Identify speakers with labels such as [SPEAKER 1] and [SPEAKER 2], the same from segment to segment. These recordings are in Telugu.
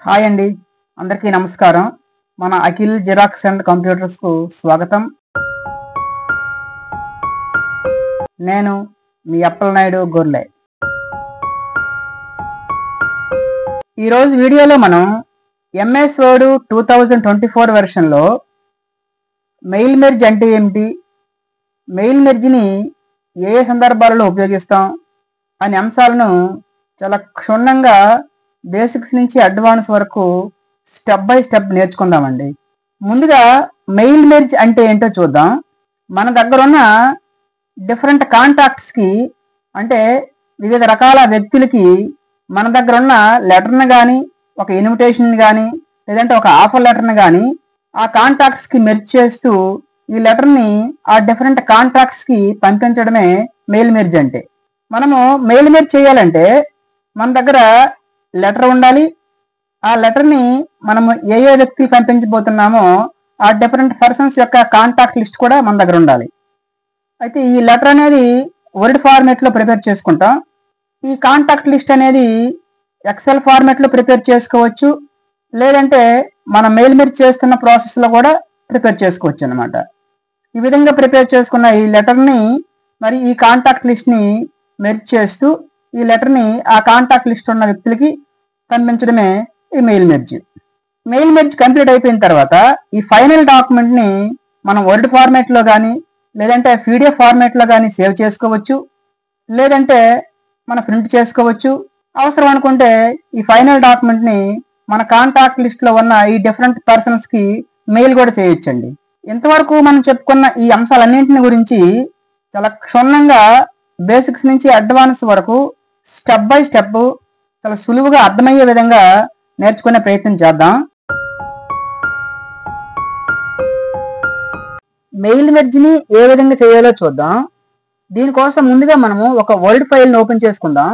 [SPEAKER 1] హాయ్ అండి, అందరికీ నమస్కారం. మన అఖిల్ జిరాక్స్ అండ్ కంప్యూటర్స్కు స్వాగతం. నేను మీ అప్పలనాయుడు గొర్లె. ఈరోజు వీడియోలో మనం ఎంఎస్ వర్డ్ 2024 వెర్షన్లో మెయిల్ మెర్జ్ అంటే ఏమిటి, మెయిల్ మెర్జ్ని ఏ సందర్భాలలో ఉపయోగిస్తాం అనే అంశాలను చాలా క్షుణ్ణంగా బేసిక్స్ నుంచి అడ్వాన్స్ వరకు స్టెప్ బై స్టెప్ నేర్చుకుందామండి. ముందుగా మెయిల్ మెర్జ్ అంటే ఏంటో చూద్దాం. మన దగ్గర ఉన్న డిఫరెంట్ కాంటాక్ట్స్కి అంటే వివిధ రకాల వ్యక్తులకి మన దగ్గర ఉన్న లెటర్ని కానీ ఒక ఇన్విటేషన్ కానీ లేదంటే ఒక ఆఫర్ లెటర్ని కానీ ఆ కాంటాక్ట్స్కి మెర్జ్ చేస్తూ ఈ లెటర్ని ఆ డిఫరెంట్ కాంటాక్ట్స్కి పంపించడమే మెయిల్ మెర్జ్ అంటే. మనము మెయిల్ మెర్జ్ చేయాలంటే మన దగ్గర లెటర్ ఉండాలి. ఆ లెటర్ని మనము ఏ వ్యక్తికి పంపించబోతున్నామో ఆ డిఫరెంట్ పర్సన్స్ యొక్క కాంటాక్ట్ లిస్ట్ కూడా మన దగ్గర ఉండాలి. అయితే ఈ లెటర్ అనేది వర్డ్ ఫార్మేట్లో ప్రిపేర్ చేసుకుంటాం. ఈ కాంటాక్ట్ లిస్ట్ అనేది ఎక్సెల్ ఫార్మేట్లో ప్రిపేర్ చేసుకోవచ్చు, లేదంటే మన మెయిల్ మెర్జ్ చేస్తున్న ప్రాసెస్లో కూడా ప్రిపేర్ చేసుకోవచ్చు అనమాట. ఈ విధంగా ప్రిపేర్ చేసుకున్న ఈ లెటర్ని మరి ఈ కాంటాక్ట్ లిస్ట్ని మెర్జ్ చేస్తూ ఈ లెటర్ని ఆ కాంటాక్ట్ లిస్ట్ ఉన్న వ్యక్తులకి పంపించడమే ఈ mail merge. Mail merge complete అయిపోయిన తర్వాత ఈ ఫైనల్ డాక్యుమెంట్ని మనం వర్డ్ ఫార్మేట్లో కానీ లేదంటే పీడిఎఫ్ ఫార్మేట్లో కానీ సేవ్ చేసుకోవచ్చు, లేదంటే మనం ప్రింట్ చేసుకోవచ్చు. అవసరం అనుకుంటే ఈ ఫైనల్ డాక్యుమెంట్ని మన కాంటాక్ట్ లిస్ట్లో ఉన్న ఈ డిఫరెంట్ పర్సన్స్కి మెయిల్ కూడా చేయొచ్చండి. ఇంతవరకు మనం చెప్పుకున్న ఈ అంశాలన్నింటిని గురించి చాలా క్షుణ్ణంగా బేసిక్స్ నుంచి అడ్వాన్స్ వరకు స్టెప్ బై స్టెప్ చాలా సులువుగా అర్థమయ్యే విధంగా నేర్చుకునే ప్రయత్నం చేద్దాం. మెయిల్ మెర్జ్ని ఏ విధంగా చేయాలో చూద్దాం. దీనికోసం ముందుగా మనము ఒక వర్డ్ ఫైల్ని ఓపెన్ చేసుకుందాం.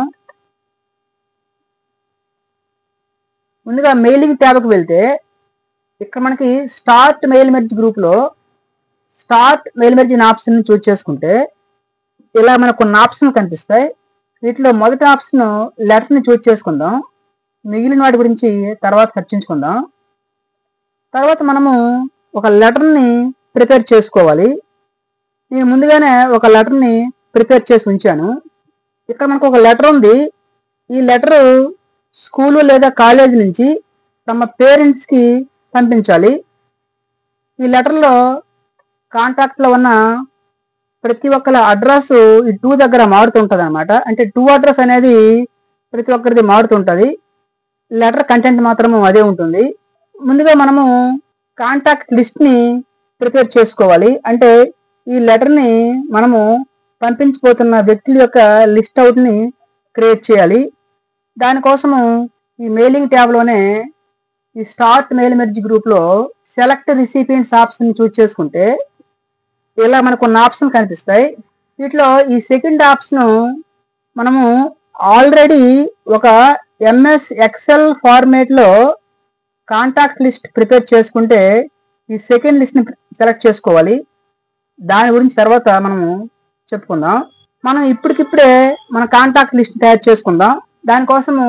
[SPEAKER 1] ముందుగా మెయిలింగ్ ట్యాబ్కి వెళ్తే ఇక్కడ మనకి స్టార్ట్ మెయిల్ మెర్జ్ గ్రూప్లో start mail merge option choose చేసుకుంటే ఇలా మనకు కొన్ని ఆప్షన్ కనిపిస్తాయి. వీటిలో మొదటి ఆప్షన్ లెటర్ని చూజ్ చేసుకుందాం. మిగిలిన వాటి గురించి తర్వాత చర్చించుకుందాం. తర్వాత మనము ఒక లెటర్ని ప్రిపేర్ చేసుకోవాలి. నేను ముందుగానే ఒక లెటర్ని ప్రిపేర్ చేసి ఉంచాను. ఇక్కడ మనకు ఒక లెటర్ ఉంది. ఈ లెటరు స్కూలు లేదా కాలేజ్ నుంచి తమ పేరెంట్స్కి పంపించాలి. ఈ లెటర్లో కాంటాక్ట్లో ఉన్న ప్రతి ఒక్కరి అడ్రస్ ఈ 2 దగ్గర మారుతుంటుంది అనమాట. అంటే 2 అడ్రస్ అనేది ప్రతి ఒక్కరిది మారుతుంటుంది. లెటర్ కంటెంట్ మాత్రము అదే ఉంటుంది. ముందుగా మనము కాంటాక్ట్ లిస్ట్ని ప్రిపేర్ చేసుకోవాలి. అంటే ఈ లెటర్ని మనము పంపించబోతున్న వ్యక్తుల యొక్క లిస్ట్ అవుట్ని క్రియేట్ చేయాలి. దానికోసము ఈ మెయిలింగ్ ట్యాబ్లోనే ఈ స్టార్ట్ మెయిల్ మెర్జ్ గ్రూప్లో సెలెక్ట్ రిసిపియెంట్స్ ఆప్షన్ చూజ్ చేసుకుంటే ఇలా మనకు కొన్ని ఆప్షన్ కనిపిస్తాయి. వీటిలో ఈ సెకండ్ ఆప్షన్ మనము ఆల్రెడీ ఒక ఎంఎస్ ఎక్సెల్ ఫార్మేట్లో కాంటాక్ట్ లిస్ట్ ప్రిపేర్ చేసుకుంటే ఈ సెకండ్ లిస్ట్ని సెలెక్ట్ చేసుకోవాలి. దాని గురించి తర్వాత మనము చెప్పుకుందాం. మనం ఇప్పటికిప్పుడే మన కాంటాక్ట్ లిస్ట్ తయారు చేసుకుందాం. దానికోసము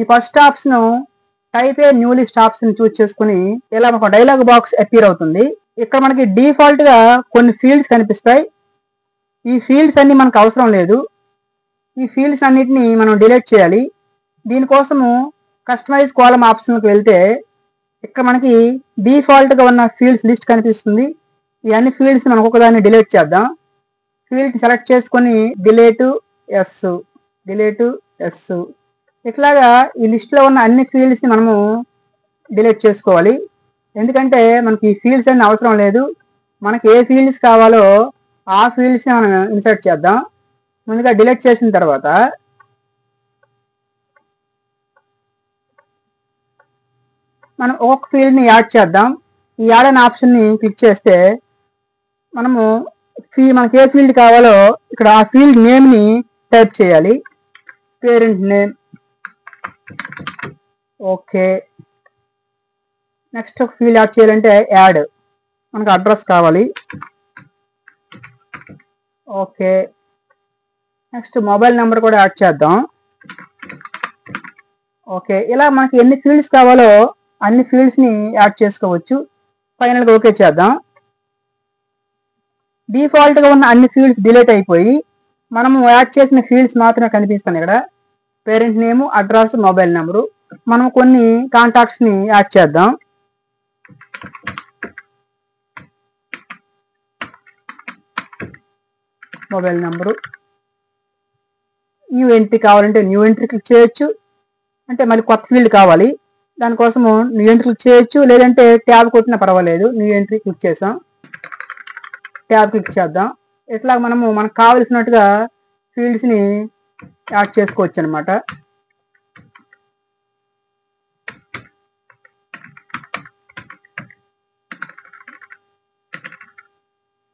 [SPEAKER 1] ఈ first option type a new list option choose చేసుకుని ఇలా ఒక డైలాగ్ బాక్స్ అపీర్ అవుతుంది. ఇక్కడ మనకి డిఫాల్ట్గా కొన్ని ఫీల్డ్స్ కనిపిస్తాయి. ఈ ఫీల్డ్స్ అన్ని మనకు అవసరం లేదు. ఈ ఫీల్డ్స్ అన్నిటిని మనం డిలీట్ చేయాలి. దీనికోసము కస్టమైజ్ కాలమ్ ఆప్షన్కి వెళ్తే ఇక్కడ మనకి డిఫాల్ట్గా ఉన్న ఫీల్డ్స్ లిస్ట్ కనిపిస్తుంది. ఈ అన్ని ఫీల్డ్స్ మనం ఒకదాన్ని డిలీట్ చేద్దాం. ఫీల్డ్ సెలెక్ట్ చేసుకొని డిలీట్ ఎస్ ఇట్లాగా ఈ లిస్ట్లో ఉన్న అన్ని ఫీల్డ్స్ని మనము డిలీట్ చేసుకోవాలి. ఎందుకంటే మనకి ఈ ఫీల్డ్స్ అన్ని అవసరం లేదు. మనకి ఏ ఫీల్డ్స్ కావాలో ఆ ఫీల్డ్స్ని మనం ఇన్సర్ట్ చేద్దాం. ముందుగా డిలీట్ చేసిన తర్వాత మనం ఒక్కొక్క ఫీల్డ్ని యాడ్ చేద్దాం. ఈ యాడ్ అనే ఆప్షన్ని క్లిక్ చేస్తే మనము మనకి ఏ ఫీల్డ్ కావాలో ఇక్కడ ఆ ఫీల్డ్ నేమ్ని టైప్ చేయాలి. Parent name, okay. నెక్స్ట్ ఒక ఫీల్డ్ యాడ్ చేయాలంటే యాడ్, మనకు అడ్రస్ కావాలి, ఓకే. నెక్స్ట్ మొబైల్ నెంబర్ కూడా యాడ్ చేద్దాం, ఓకే, ఇలా మనకి ఎన్ని ఫీల్డ్స్ కావాలో అన్ని ఫీల్డ్స్ని యాడ్ చేసుకోవచ్చు. ఫైనల్గా ఓకే చేద్దాం. డిఫాల్ట్గా ఉన్న అన్ని ఫీల్డ్స్ డిలీట్ అయిపోయి మనము యాడ్ చేసిన ఫీల్డ్స్ మాత్రమే కనిపిస్తాయి ఇక్కడ. Parent name, address, mobile number. మనం కొన్ని కాంటాక్ట్స్ని యాడ్ చేద్దాం. మొబైల్ నెంబరు, న్యూ ఎంట్రీ కావాలంటే న్యూ ఎంట్రీ క్లిక్ చేయొచ్చు. అంటే మళ్ళీ కొత్త ఫీల్డ్ కావాలి, దానికోసము న్యూ ఎంట్రీ క్లిక్ చేయొచ్చు. లేదంటే ట్యాబ్ కొట్టినా పర్వాలేదు. న్యూ ఎంట్రీ క్లిక్ చేసాం, ట్యాబ్ క్లిక్ చేద్దాం. ఇట్లా మనకు కావలసినట్టుగా ఫీల్డ్స్ని యాడ్ చేసుకోవచ్చు అనమాట.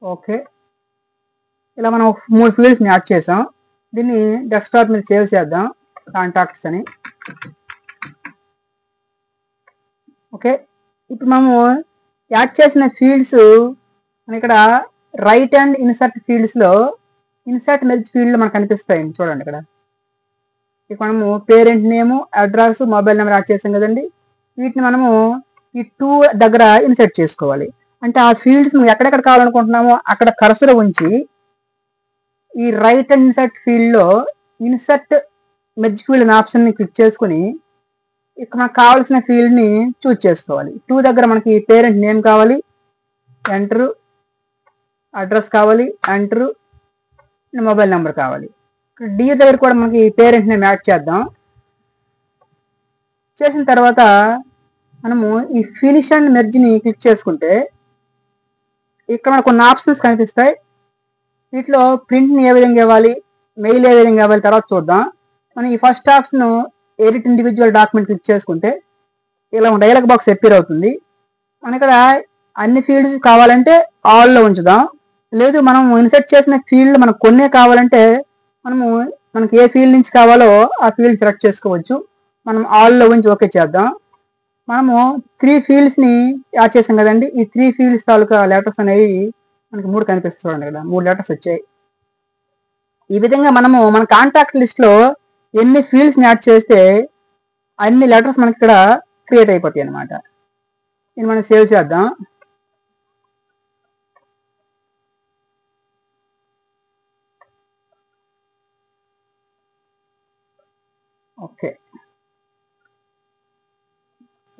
[SPEAKER 1] ఓకే, ఇలా మనం 3 ఫీల్డ్స్ని యాడ్ చేసాం. దీన్ని డెస్క్టాప్ మీద సేవ్ చేద్దాం, కాంటాక్ట్స్ అని. ఓకే, ఇప్పుడు మనము యాడ్ చేసిన ఫీల్డ్స్ ఇక్కడ రైట్ అండ్ ఇన్సర్ట్ ఫీల్డ్స్లో ఇన్సర్ట్ మెర్జ్ ఫీల్డ్లో మనకు కనిపిస్తాయి. చూడండి ఇక్కడ మనము parent name, address, mobile number add చేసాం కదండి. వీటిని మనము ఈ 2 దగ్గర ఇన్సర్ట్ చేసుకోవాలి. అంటే ఆ ఫీల్డ్స్ ఎక్కడెక్కడ కావాలనుకుంటున్నామో అక్కడ కర్సర్ ఉంచి ఈ రైట్ అండ్ ఇన్సర్ట్ ఫీల్డ్లో ఇన్సర్ట్ మెర్జ్ ఫీల్డ్ అనే ఆప్షన్ని క్లిక్ చేసుకుని ఇక్కడ మనకు కావాల్సిన ఫీల్డ్ని చూజ్ చేసుకోవాలి. 2 దగ్గర మనకి పేరెంట్ నేమ్ కావాలి, ఎంటరు. అడ్రస్ కావాలి, ఎంటరు. మొబైల్ నెంబర్ కావాలి. డి దగ్గర కూడా మనకి పేరెంట్ నేమ్ యాడ్ చేద్దాం. చేసిన తర్వాత మనము ఈ ఫినిష్ అండ్ మెర్జ్ని క్లిక్ చేసుకుంటే ఇక్కడ మనకు కొన్ని ఆప్షన్స్ కనిపిస్తాయి. వీటిలో ప్రింట్ని ఏ విధంగా ఇవ్వాలి, మెయిల్ ఏ విధంగా ఇవ్వాలి తర్వాత చూద్దాం. మనం ఈ first option edit individual document click చేసుకుంటే ఇలా డైలాగ్ బాక్స్ అపీర్ అవుతుంది. మన ఇక్కడ అన్ని ఫీల్డ్స్ కావాలంటే ఆల్లో ఉంచుదాం. లేదు మనం ఇన్సర్ట్ చేసిన ఫీల్డ్ మనకు కొన్నే కావాలంటే మనకి ఏ ఫీల్డ్ నుంచి కావాలో ఆ ఫీల్డ్ సెలెక్ట్ చేసుకోవచ్చు. మనం ఆల్లో ఉంచి ఓకే చేద్దాం. మనము 3 ఫీల్డ్స్ని యాడ్ చేసాం కదండి. ఈ 3 ఫీల్డ్స్ తాలూకా లెటర్స్ అనేవి మనకి 3 కనిపిస్తుంది. చూడండి ఇక్కడ 3 లెటర్స్ వచ్చాయి. ఈ విధంగా మన కాంటాక్ట్ లిస్ట్లో ఎన్ని ఫీల్డ్స్ని యాడ్ చేస్తే అన్ని లెటర్స్ మనకి ఇక్కడ క్రియేట్ అయిపోతాయి అన్నమాట. ఇది మనం సేవ్ చేద్దాం. ఓకే,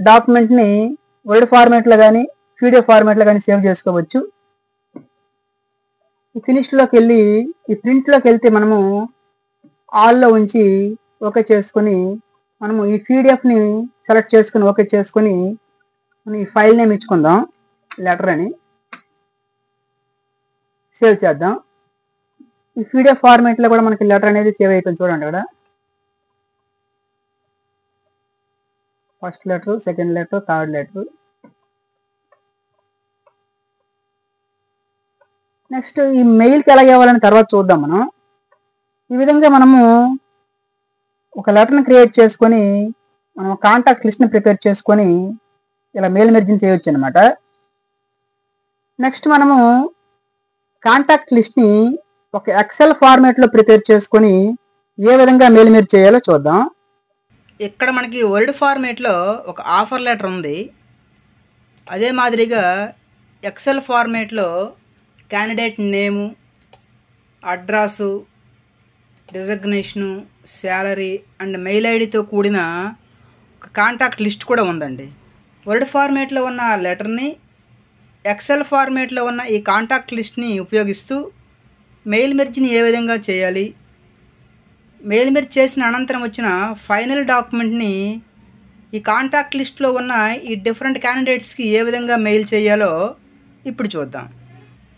[SPEAKER 1] డాక్యుమెంట్ని వర్డ్ ఫార్మాట్లో కానీ పీడిఎఫ్ ఫార్మాట్లో కానీ సేవ్ చేసుకోవచ్చు. ఈ ఫినిష్లోకి వెళ్ళి ఈ ప్రింట్లోకి వెళ్తే మనము ఆల్లో ఉంచి ఓకే చేసుకొని మనము ఈ పీడిఎఫ్ని సెలెక్ట్ చేసుకుని ఓకే చేసుకొని మనం ఈ ఫైల్ నేమ్ ఇచ్చుకుందాం, లెటర్ అని. సేవ్ చేద్దాం. ఈ పీడిఎఫ్ ఫార్మాట్లో కూడా మనకి లెటర్ అనేది సేవ్ అయిపోయింది. చూడండి ఇక్కడ first letter, second letter, third letter. Next ఈ మెయిల్కి ఎలా ఇవ్వాలని తర్వాత చూద్దాం. ఈ విధంగా మనము ఒక లెటర్ని క్రియేట్ చేసుకొని మనం కాంటాక్ట్ లిస్ట్ని ప్రిపేర్ చేసుకొని ఇలా మెయిల్ మెర్జింగ్ చేయవచ్చు అనమాట. నెక్స్ట్ మనము కాంటాక్ట్ లిస్ట్ని ఒక ఎక్సెల్ ఫార్మాట్లో ప్రిపేర్ చేసుకొని ఏ విధంగా మెయిల్ మెర్జ్ చేయాలో చూద్దాం. ఇక్కడ మనకి వర్డ్ ఫార్మేట్లో ఒక ఆఫర్ లెటర్ ఉంది. అదే మాదిరిగా ఎక్సెల్ ఫార్మేట్లో candidate name, address, designation, salary and mail ఐడితో కూడిన ఒక కాంటాక్ట్ లిస్ట్ కూడా ఉందండి. వర్డ్ ఫార్మేట్లో ఉన్న లెటర్ని ఎక్సెల్ ఫార్మేట్లో ఉన్న ఈ కాంటాక్ట్ లిస్ట్ని ఉపయోగిస్తూ మెయిల్ మెర్జ్ని ఏ విధంగా చేయాలి, మెయిల్ మెర్జ్ చేసిన అనంతరం వచ్చిన ఫైనల్ డాక్యుమెంట్ని ఈ కాంటాక్ట్ లిస్ట్లో ఉన్న ఈ డిఫరెంట్ క్యాండిడేట్స్కి ఏ విధంగా మెయిల్ చేయాలో ఇప్పుడు చూద్దాం.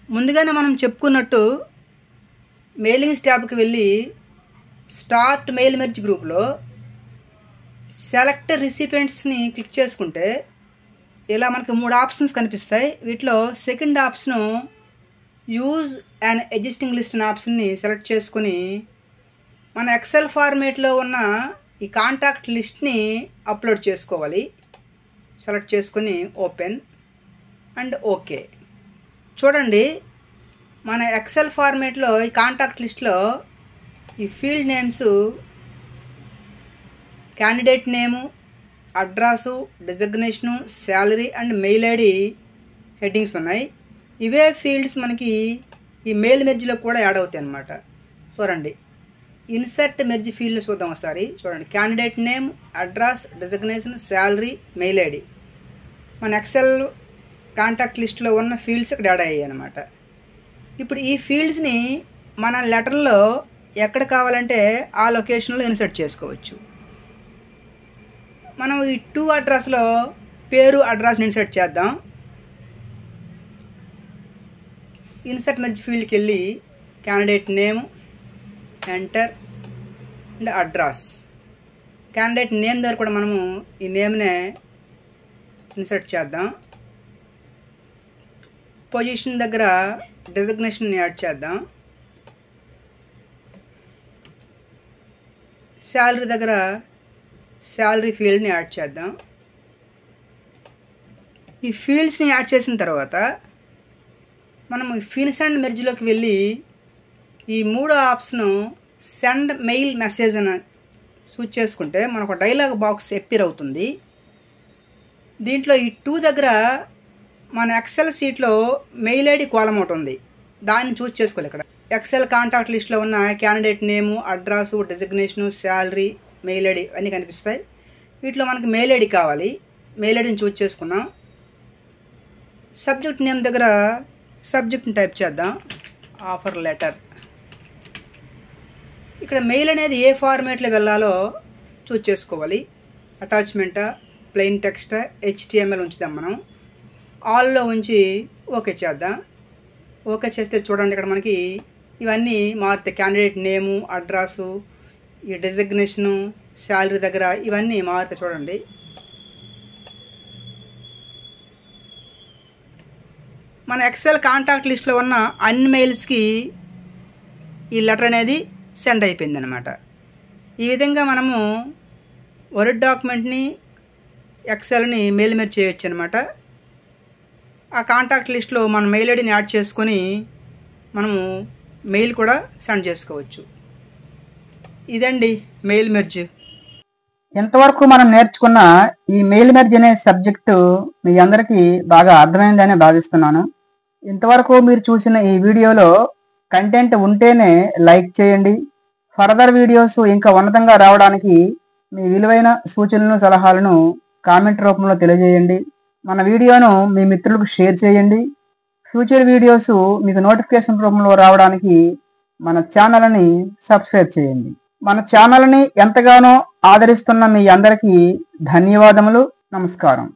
[SPEAKER 1] ముందుగానే మనం చెప్పుకున్నట్టు మెయిలింగ్స్ ట్యాబ్కి వెళ్ళి స్టార్ట్ మెయిల్ మెర్జ్ గ్రూప్లో సెలెక్ట్ రిసిపియెంట్స్ని క్లిక్ చేసుకుంటే ఇలా మనకి 3 ఆప్షన్స్ కనిపిస్తాయి. వీటిలో second option use and existing list అనే ఆప్షన్ని సెలెక్ట్ చేసుకుని మన ఎక్సెల్ ఫార్మేట్లో ఉన్న ఈ కాంటాక్ట్ లిస్ట్ని అప్లోడ్ చేసుకోవాలి. సెలెక్ట్ చేసుకొని ఓపెన్ అండ్ ఓకే. చూడండి మన ఎక్సెల్ ఫార్మేట్లో ఈ కాంటాక్ట్ లిస్ట్లో ఈ field names candidate name, address, designation, salary and mail ID headings ఉన్నాయి. ఇవే ఫీల్డ్స్ మనకి ఈ మెయిల్ మెర్జ్లో కూడా యాడ్ అవుతాయి అన్నమాట. చూడండి, ఇన్సర్ట్ మెర్జ్ ఫీల్డ్ చూద్దాం ఒకసారి. చూడండి, candidate name, address, designation, salary, mail ID మన ఎక్సెల్ కాంటాక్ట్ లిస్ట్లో ఉన్న ఫీల్డ్స్ ఇక్కడ యాడ్ అయ్యాయి అన్నమాట. ఇప్పుడు ఈ ఫీల్డ్స్ని మన లెటర్లో ఎక్కడ కావాలంటే ఆ లొకేషన్లో ఇన్సర్ట్ చేసుకోవచ్చు. మనం ఈ టు అడ్రస్లో పేరు, అడ్రస్ని ఇన్సర్ట్ చేద్దాం. ఇన్సర్ట్ మెర్జ్ ఫీల్డ్కి వెళ్ళి candidate name, enter and address. Candidate name దగ్గర కూడా మనము ఈ నేమ్నే ఇన్సర్ట్ చేద్దాం. పొజిషన్ దగ్గర డిజిగ్నేషన్ యాడ్ చేద్దాం. శాలరీ దగ్గర శాలరీ ఫీల్డ్ని యాడ్ చేద్దాం. ఈ ఫీల్డ్స్ని యాడ్ చేసిన తర్వాత మనము ఫీల్డ్స్ అండ్ మెర్జ్లోకి వెళ్ళి ఈ మూడో ఆప్షన్ సెండ్ మెయిల్ మెసేజ్ అని సూచ్ చేసుకుంటే మనకు డైలాగ్ బాక్స్ అపియర్ అవుతుంది. దీంట్లో ఈ 2 దగ్గర మన ఎక్సెల్ షీట్లో మెయిల్ ఐడి కాలమ్ ఒకటి ఉంది, దాన్ని చూస్ చేసుకోవాలి. ఇక్కడ ఎక్సెల్ కాంటాక్ట్ లిస్ట్లో ఉన్న క్యాండిడేట్ నేము, address, designation, salary, mail ID అన్నీ కనిపిస్తాయి. వీటిలో మనకి మెయిల్ ఐడి కావాలి. మెయిల్ ఐడిని చూస్ చేసుకున్నాం. సబ్జెక్ట్ నేమ్ దగ్గర సబ్జెక్ట్ని టైప్ చేద్దాం, ఆఫర్ లెటర్. ఇక్కడ మెయిల్ అనేది ఏ ఫార్మేట్లో వెళ్ళాలో చూస్ చేసుకోవాలి. అటాచ్మెంటా, ప్లెయిన్ టెక్స్టా, HTML ఉంచుదాం. మనం ఆల్లో ఉంచి ఓకే చేద్దాం. ఓకే చేస్తే చూడండి, ఇక్కడ మనకి ఇవన్నీ మారుతాయి. క్యాండిడేట్ నేము, అడ్రస్సు, ఈ డిజిగ్నేషను, శాలరీ దగ్గర ఇవన్నీ మారుతాయి. చూడండి, మన ఎక్సెల్ కాంటాక్ట్ లిస్ట్లో ఉన్న అన్ని మెయిల్స్కి ఈ లెటర్ అనేది సెండ్ అయిపోయింది అనమాట. ఈ విధంగా మనము వర్డ్ డాక్యుమెంట్ని, ఎక్సెల్ని మెయిల్ మెర్జ్ చేయొచ్చు అనమాట. ఆ కాంటాక్ట్ లిస్ట్లో మన మెయిల్ ఐడిని యాడ్ చేసుకొని మనము మెయిల్ కూడా సెండ్ చేసుకోవచ్చు. ఇదండి మెయిల్ మెర్జ్.
[SPEAKER 2] ఇంతవరకు మనం నేర్చుకున్న ఈ మెయిల్ మెర్జ్ అనే సబ్జెక్టు మీ అందరికీ బాగా అర్థమైందని భావిస్తున్నాను. ఇంతవరకు మీరు చూసిన ఈ వీడియోలో కంటెంట్ ఉంటేనే లైక్ చేయండి. ఫర్దర్ వీడియోస్ ఇంకా ఉన్నతంగా రావడానికి మీ విలువైన సూచనలను, సలహాలను కామెంట్ రూపంలో తెలియజేయండి. మన వీడియోను మీ మిత్రులకు షేర్ చేయండి. ఫ్యూచర్ వీడియోస్ మీకు నోటిఫికేషన్ రూపంలో రావడానికి మన ఛానల్ని సబ్స్క్రైబ్ చేయండి. మన ఛానల్ని ఎంతగానో ఆదరిస్తున్న మీ అందరికీ ధన్యవాదములు. నమస్కారం.